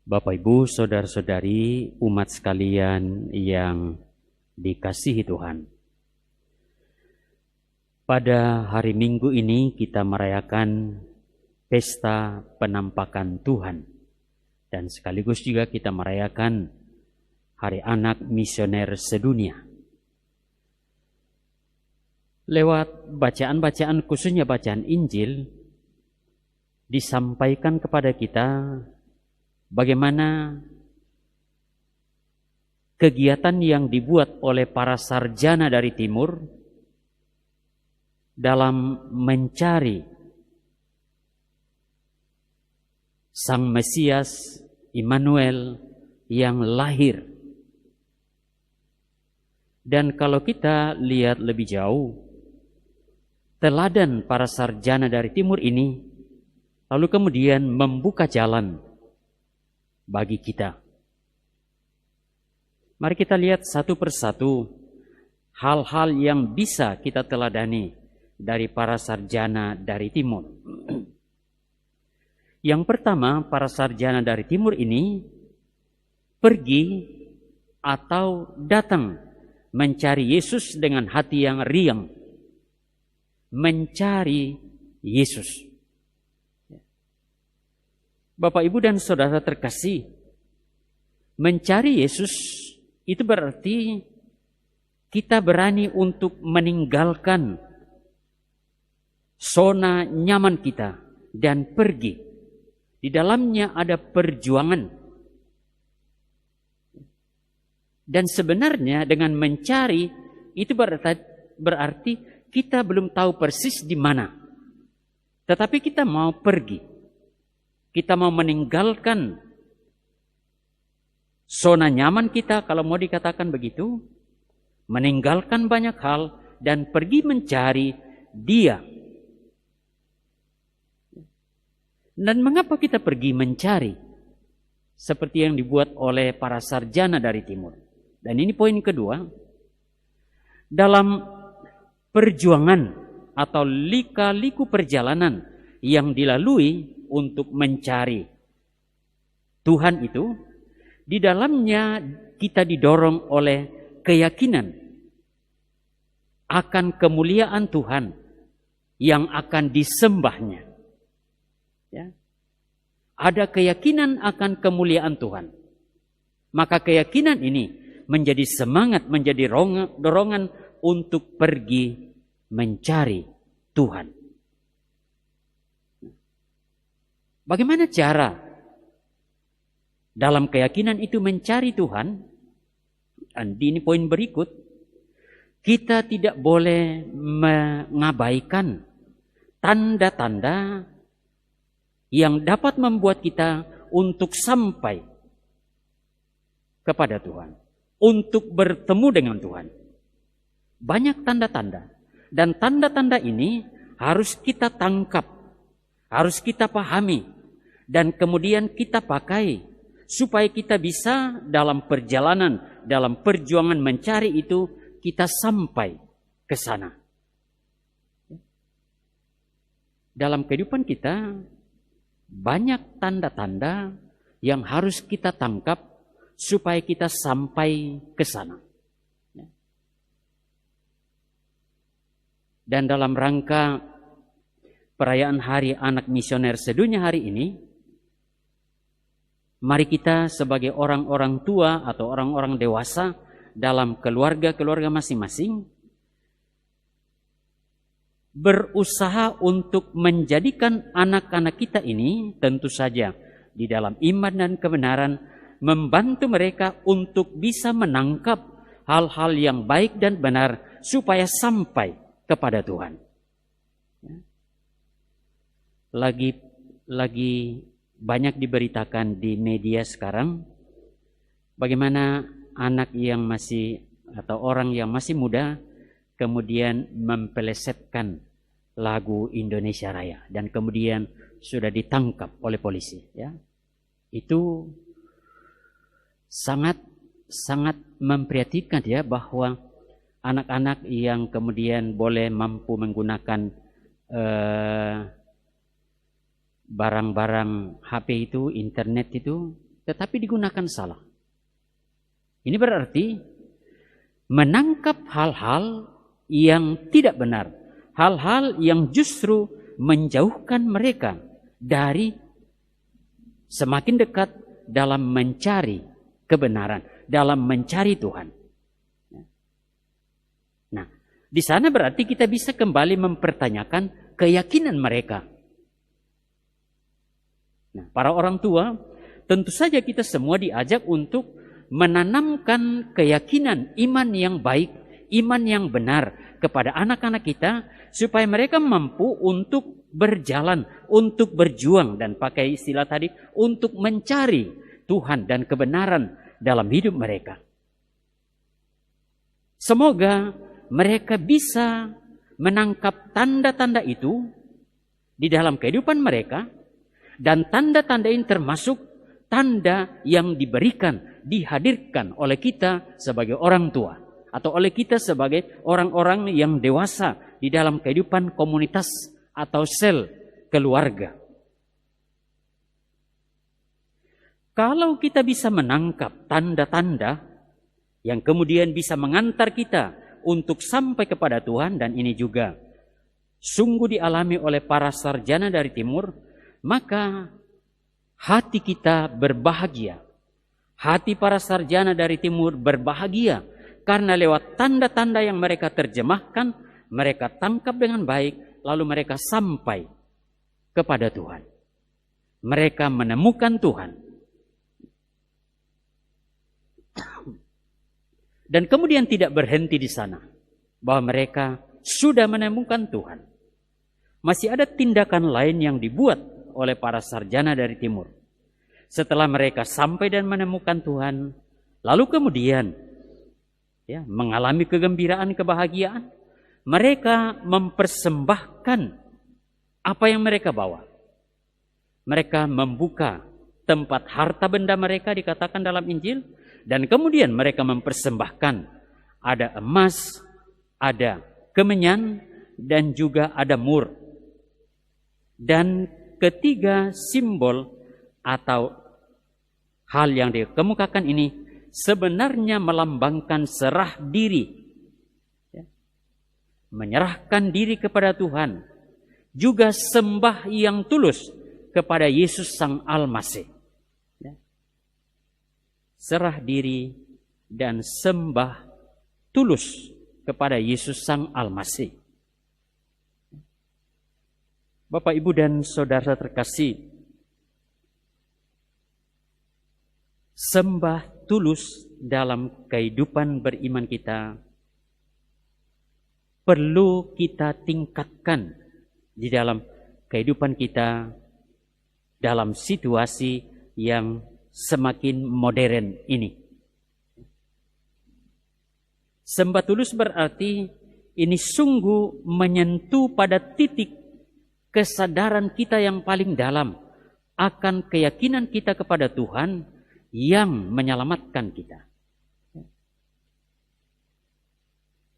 Bapak, Ibu, saudara-saudari, umat sekalian yang dikasihi Tuhan. Pada hari Minggu ini kita merayakan pesta penampakan Tuhan. Dan sekaligus juga kita merayakan Hari Anak Misioner Sedunia. Lewat bacaan-bacaan, khususnya bacaan Injil, disampaikan kepada kita bagaimana kegiatan yang dibuat oleh para sarjana dari timur dalam mencari Sang Mesias Immanuel yang lahir. Dan kalau kita lihat lebih jauh, teladan para sarjana dari timur ini lalu kemudian membuka jalan bagi kita. Mari kita lihat satu persatu hal-hal yang bisa kita teladani dari para sarjana dari timur. Yang pertama, para sarjana dari timur ini pergi atau datang mencari Yesus dengan hati yang riang. Mencari Yesus. Bapak, Ibu, dan saudara terkasih, mencari Yesus itu berarti kita berani untuk meninggalkan zona nyaman kita dan pergi. Di dalamnya ada perjuangan. Dan sebenarnya dengan mencari itu berarti kita belum tahu persis di mana. Tetapi kita mau pergi. Kita mau meninggalkan zona nyaman kita, kalau mau dikatakan begitu. Meninggalkan banyak hal dan pergi mencari Dia. Dan mengapa kita pergi mencari? Seperti yang dibuat oleh para sarjana dari timur. Dan ini poin kedua. Dalam perjuangan atau lika-liku perjalanan yang dilalui untuk mencari Tuhan itu, di dalamnya kita didorong oleh keyakinan akan kemuliaan Tuhan yang akan disembahnya. Ya. Ada keyakinan akan kemuliaan Tuhan. Maka keyakinan ini menjadi semangat, menjadi dorongan untuk pergi mencari Tuhan. Bagaimana cara dalam keyakinan itu mencari Tuhan? Dan ini poin berikut. Kita tidak boleh mengabaikan tanda-tanda yang dapat membuat kita untuk sampai kepada Tuhan. Untuk bertemu dengan Tuhan. Banyak tanda-tanda. Dan tanda-tanda ini harus kita tangkap. Harus kita pahami. Dan kemudian kita pakai supaya kita bisa dalam perjalanan, dalam perjuangan mencari itu, kita sampai ke sana. Dalam kehidupan kita, banyak tanda-tanda yang harus kita tangkap supaya kita sampai ke sana. Dan dalam rangka perayaan Hari Anak Misioner Sedunia hari ini, mari kita sebagai orang-orang tua atau orang-orang dewasa dalam keluarga-keluarga masing-masing berusaha untuk menjadikan anak-anak kita ini tentu saja di dalam iman dan kebenaran, membantu mereka untuk bisa menangkap hal-hal yang baik dan benar supaya sampai kepada Tuhan. Lagi banyak diberitakan di media sekarang bagaimana anak yang masih atau orang yang masih muda kemudian mempelesetkan lagu Indonesia Raya dan kemudian sudah ditangkap oleh polisi. Ya, itu sangat memprihatinkan ya, bahwa anak-anak yang kemudian boleh mampu menggunakan barang-barang HP itu, internet itu, tetapi digunakan salah. Ini berarti menangkap hal-hal yang tidak benar, hal-hal yang justru menjauhkan mereka dari semakin dekat dalam mencari kebenaran, dalam mencari Tuhan. Nah, di sana berarti kita bisa kembali mempertanyakan keyakinan mereka. Nah, para orang tua, tentu saja kita semua diajak untuk menanamkan keyakinan iman yang baik, iman yang benar kepada anak-anak kita, supaya mereka mampu untuk berjalan, untuk berjuang, dan pakai istilah tadi, untuk mencari Tuhan dan kebenaran dalam hidup mereka. Semoga mereka bisa menangkap tanda-tanda itu di dalam kehidupan mereka, dan tanda-tanda ini termasuk tanda yang diberikan, dihadirkan oleh kita sebagai orang tua, atau oleh kita sebagai orang-orang yang dewasa di dalam kehidupan komunitas atau sel keluarga. Kalau kita bisa menangkap tanda-tanda yang kemudian bisa mengantar kita untuk sampai kepada Tuhan, dan ini juga sungguh dialami oleh para sarjana dari timur, maka hati kita berbahagia. Hati para sarjana dari timur berbahagia karena lewat tanda-tanda yang mereka terjemahkan, mereka tangkap dengan baik, lalu mereka sampai kepada Tuhan. Mereka menemukan Tuhan. Dan kemudian tidak berhenti di sana, bahwa mereka sudah menemukan Tuhan. Masih ada tindakan lain yang dibuat oleh para sarjana dari timur. Setelah mereka sampai dan menemukan Tuhan, lalu kemudian mengalami kegembiraan, kebahagiaan, mereka mempersembahkan apa yang mereka bawa. Mereka membuka tempat harta benda mereka, dikatakan dalam Injil, dan kemudian mereka mempersembahkan ada emas, ada kemenyan, dan juga ada mur. Dan ketiga simbol atau hal yang dikemukakan ini sebenarnya melambangkan serah diri, menyerahkan diri kepada Tuhan, juga sembah yang tulus kepada Yesus Sang Al-Masih. Serah diri dan sembah tulus kepada Yesus Sang Al-Masih. Bapak, Ibu, dan saudara terkasih, sembah tulus dalam kehidupan beriman kita perlu kita tingkatkan di dalam kehidupan kita dalam situasi yang semakin modern ini. Sembah tulus berarti ini sungguh menyentuh pada titik kesadaran kita yang paling dalam akan keyakinan kita kepada Tuhan yang menyelamatkan kita.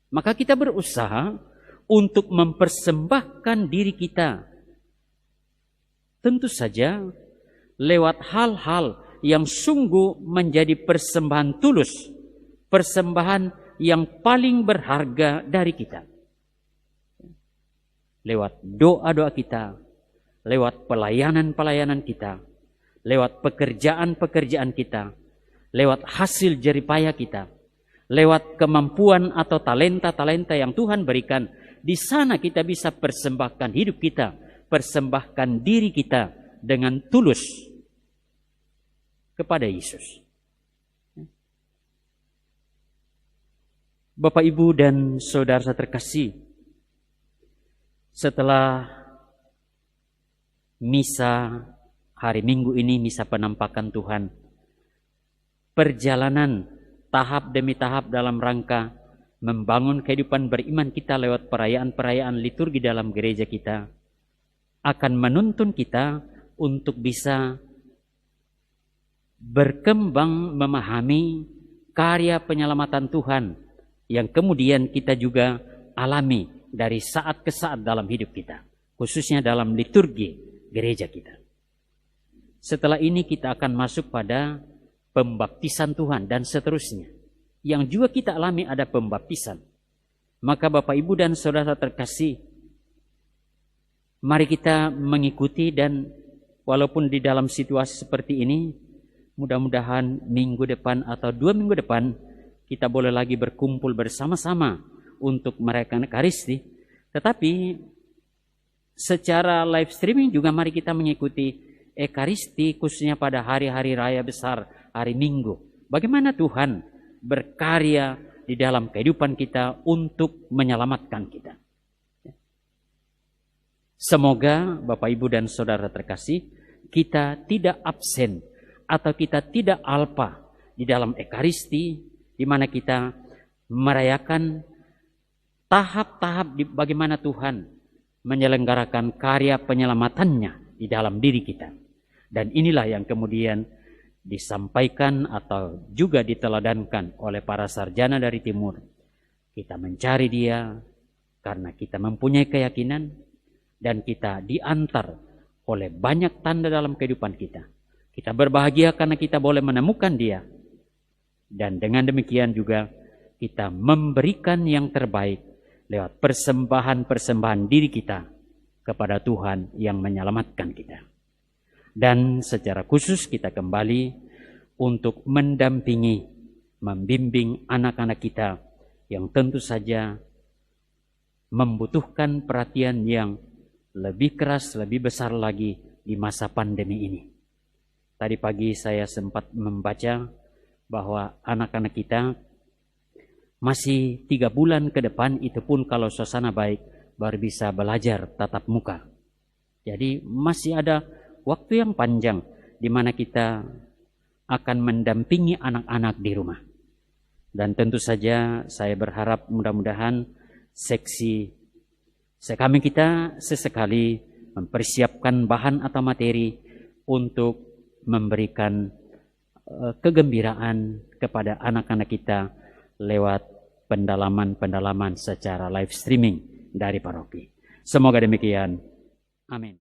Maka kita berusaha untuk mempersembahkan diri kita, tentu saja lewat hal-hal yang sungguh menjadi persembahan tulus, persembahan yang paling berharga dari kita. Lewat doa-doa kita, lewat pelayanan-pelayanan kita, lewat pekerjaan-pekerjaan kita, lewat hasil jeripaya kita, lewat kemampuan atau talenta-talenta yang Tuhan berikan. Di sana kita bisa persembahkan hidup kita, persembahkan diri kita dengan tulus kepada Yesus. Bapak, Ibu, dan saudara terkasih, setelah misa hari Minggu ini, misa penampakan Tuhan, perjalanan tahap demi tahap dalam rangka membangun kehidupan beriman kita lewat perayaan-perayaan liturgi dalam gereja kita akan menuntun kita untuk bisa berkembang memahami karya penyelamatan Tuhan yang kemudian kita juga alami dari saat ke saat dalam hidup kita, khususnya dalam liturgi gereja kita. Setelah ini kita akan masuk pada pembaptisan Tuhan dan seterusnya. Yang juga kita alami ada pembaptisan. Maka Bapak Ibu dan Saudara terkasih, mari kita mengikuti, dan walaupun di dalam situasi seperti ini, mudah-mudahan minggu depan atau 2 minggu depan kita boleh lagi berkumpul bersama-sama untuk merayakan Ekaristi. Tetapi secara live streaming juga mari kita mengikuti Ekaristi, khususnya pada hari-hari raya besar, hari Minggu. Bagaimana Tuhan berkarya di dalam kehidupan kita untuk menyelamatkan kita. Semoga Bapak Ibu dan Saudara terkasih, kita tidak absen atau kita tidak alpa di dalam Ekaristi, di mana kita merayakan tahap-tahap bagaimana Tuhan menyelenggarakan karya penyelamatannya di dalam diri kita. Dan inilah yang kemudian disampaikan atau juga diteladankan oleh para sarjana dari timur. Kita mencari Dia karena kita mempunyai keyakinan, dan kita diantar oleh banyak tanda dalam kehidupan kita. Kita berbahagia karena kita boleh menemukan Dia. Dan dengan demikian juga kita memberikan yang terbaik lewat persembahan-persembahan diri kita kepada Tuhan yang menyelamatkan kita. Dan secara khusus kita kembali untuk mendampingi, membimbing anak-anak kita yang tentu saja membutuhkan perhatian yang lebih keras, lebih besar lagi di masa pandemi ini. Tadi pagi saya sempat membaca bahwa anak-anak kita masih 3 bulan ke depan, itu pun kalau suasana baik, baru bisa belajar tatap muka. Jadi masih ada waktu yang panjang di mana kita akan mendampingi anak-anak di rumah. Dan tentu saja saya berharap mudah-mudahan seksi kami kita sesekali mempersiapkan bahan atau materi untuk memberikan kegembiraan kepada anak-anak kita lewat pendalaman-pendalaman secara live streaming dari paroki. Semoga demikian. Amin.